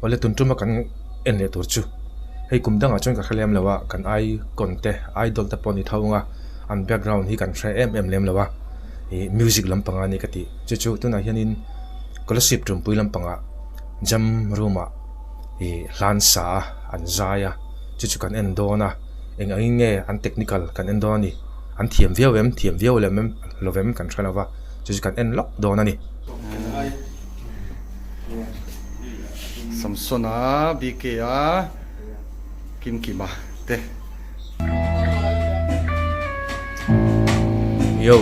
wala tuntuma kan en le tur chu hei kumdang a chon ka khlem lawa kan ai konte idol ta poni thaunga an background hi kan thre em lem lawa e music lampanga ni kati chu tuna hianin scholarship tum pui lampanga jam ruma e lansa an zaya chu kan en dona eng nge an technical kan en doni an thiam viau lem lovem kan thalawa chu kan en lock dona ni Samsona BKA Kim Kima te yo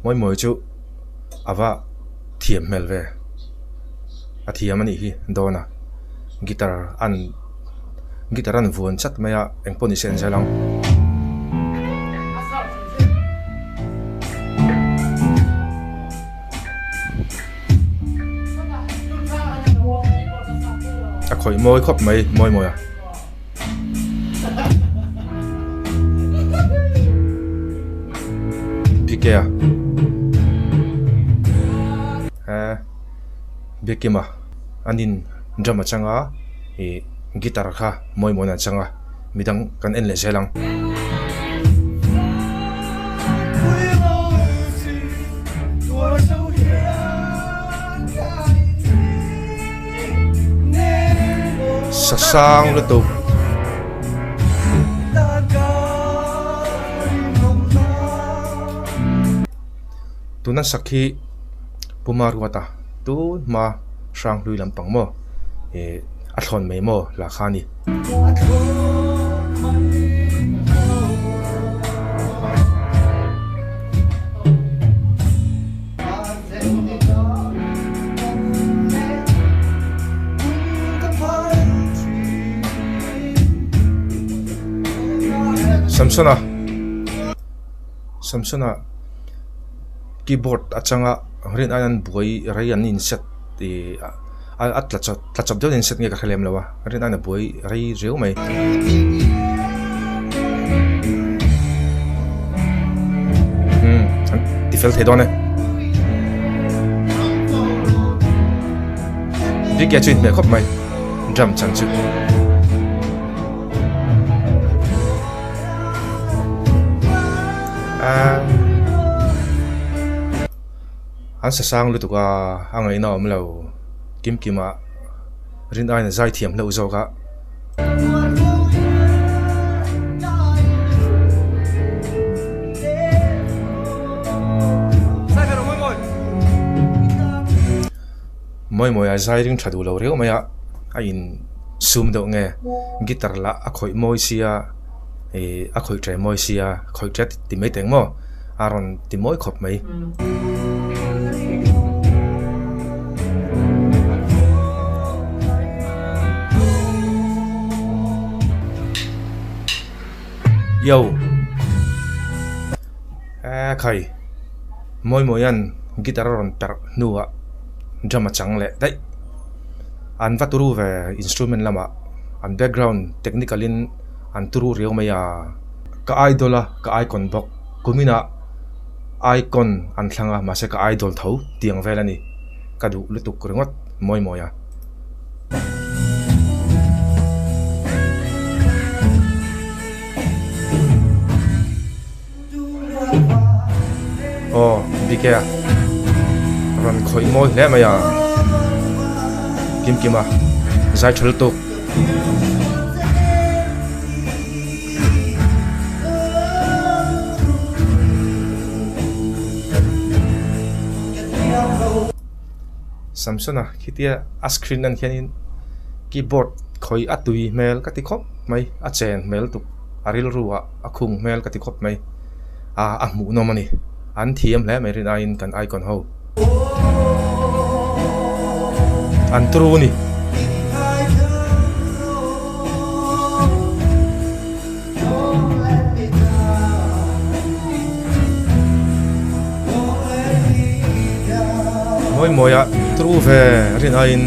moi chu ava thiam melve a thiam ani hi dona guitar an vuan chat maya eng poni sen jalang a khoi moi khop mai moi à Bikea Bikema anin drama changa e guitar kha moi na changa midang kan en le selang sasang lo to tunan sakhi pumarwata tu ma sang lui lampang mo e athon me mo la khani Samsona keyboard achanga rin anan buai rayan in set e at tlachap deu in set nge ka khlem lawa rin ana buai rai reu mai tifel thedone dikya chin me khop mai drum chang chu an sa sang lu tuka angai na omlo kimkima rin ai na zai thiam lo zo ka moi a zai ring thadu lo reu maya a in sum do nge guitar la a khoi moi sia e a khoi tre moi sia khoi tre ti mai teng mo aron ti moi khop mai yo khai moi an guitar ron per nuwa drama chang le dai an vaturu ve instrument lama an background technical in an turu reu maya ka idola ka icon bok kumina icon an thlanga ma se ka idol tho tiang velani kadu lutuk ringot moi ya oh bikea ran khoi moi le maya kimkima zai thul tuk Samsona khitia a screen an khianin keyboard khoi atui mel kati khop mai a chen mel tuk aril ruwa a khung mel kati khop mai a mu no mani an thiam le mai rin ain kan icon ho an tru ni moi a tru ve rin ain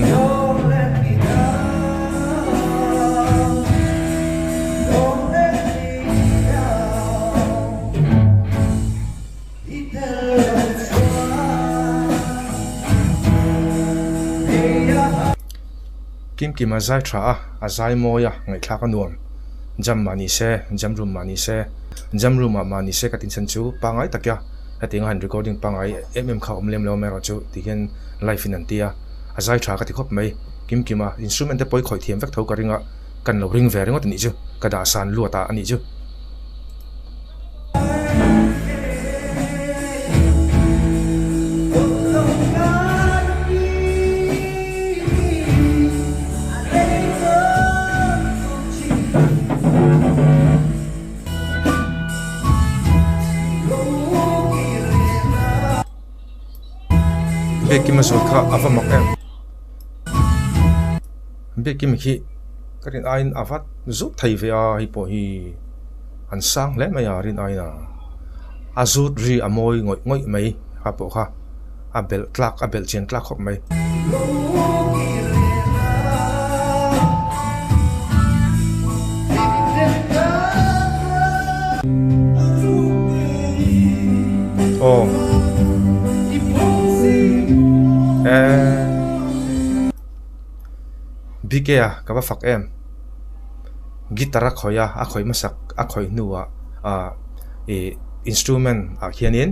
kim kim azai tra azai moya ngai thla ka nuam jam mani se jam room mani se jam room mani se ka tin chan chu pangai takya ating han recording pangai kha omlem lo mero chu ti hian live in antia azai tra ka ti khop mai kim kim instrument te poi khoi thiam vek tho ka ringa kan lo ring ve ringot ni chu ka da san luata ani chu Bekim masuk kah apa makan? Bekim ki, karin ain avat zut thai via hipo hi ansang le maya rin aina azut ri amoy ngoi mai hapo kha abel tlak abel chen tlak khop mai oh bikea kaba fak em gitara khoya a khoi masak a khoi nuwa instrument a khianin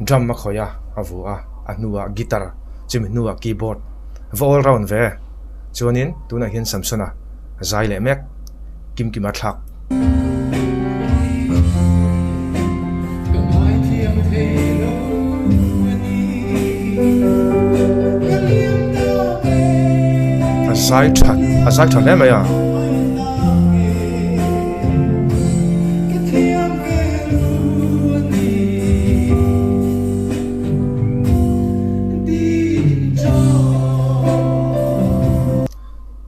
drum ma khoya avua a nuwa guitar chimi nuwa keyboard all round ve chuanin tuna hian samsona zai le mek kim kim a thak azai chat le maya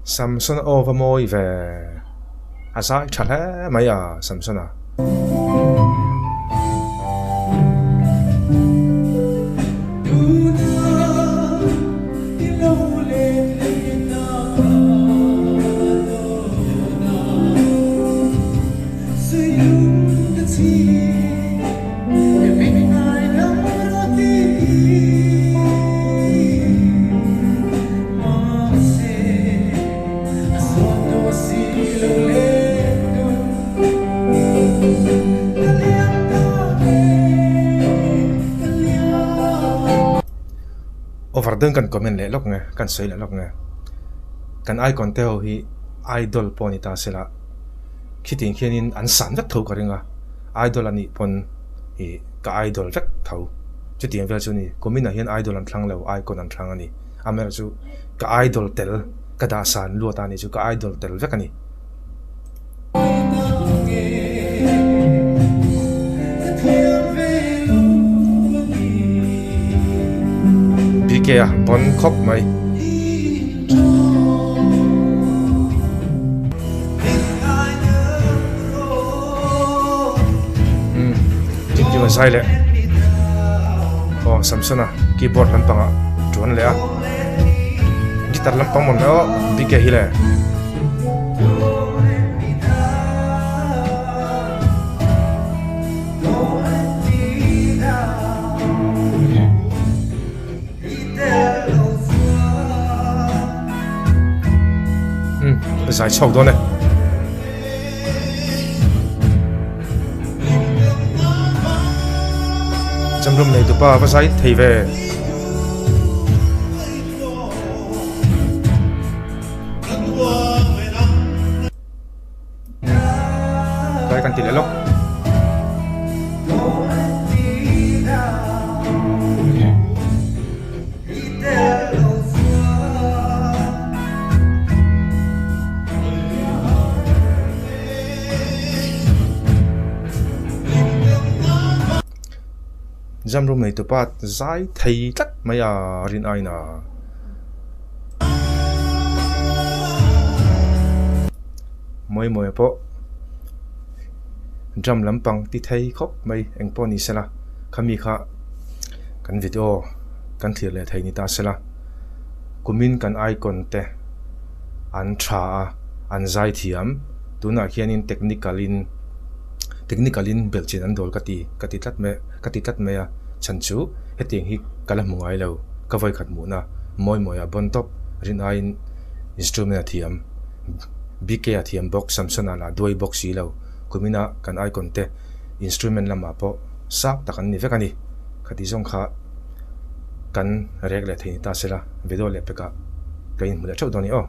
Samson over moi ve azai chat le maya Samsona overdone kan comment le lok nge kan sei le lok nge kan ai kon te ho hi idol poni ta sela khiting khianin an san vek tho ka ringa idol ani pon hi ka idol vek tho chu tiang vel chu ni komina hian idol an thlang lo icon an thlang ani amer chu ka idol tel ka da san lu ta ni chu ka idol tel vek ani kìa bon khóc mày chỉnh chỉnh sai lệ Samson keyboard lampang chuan le guitar lampang mon bi ke hi le giải sầu đó này trong room này tụi ba có giải thì về cái căn tỷ lệ lốc jam room này tụi ba giải thầy tất mấy rin ai na mỗi po drum lampang ti thầy khóc mấy anh po ni sela kami kha kan video kan thir le thầy ni ta sela kumin kan icon te an tha an zai thiam tuna khianin technicalin belchin an dol kati tat me chanchu heting hi kala mungai lo kavoi khat mu na moi bon top rin ain instrument a thiam BK a thiam box Samson ala doi box hi lo kumina kan icon te instrument lama po sak takan ni vekani khati zong kha kan reg le thein ta sela video le peka kain mula chau doni o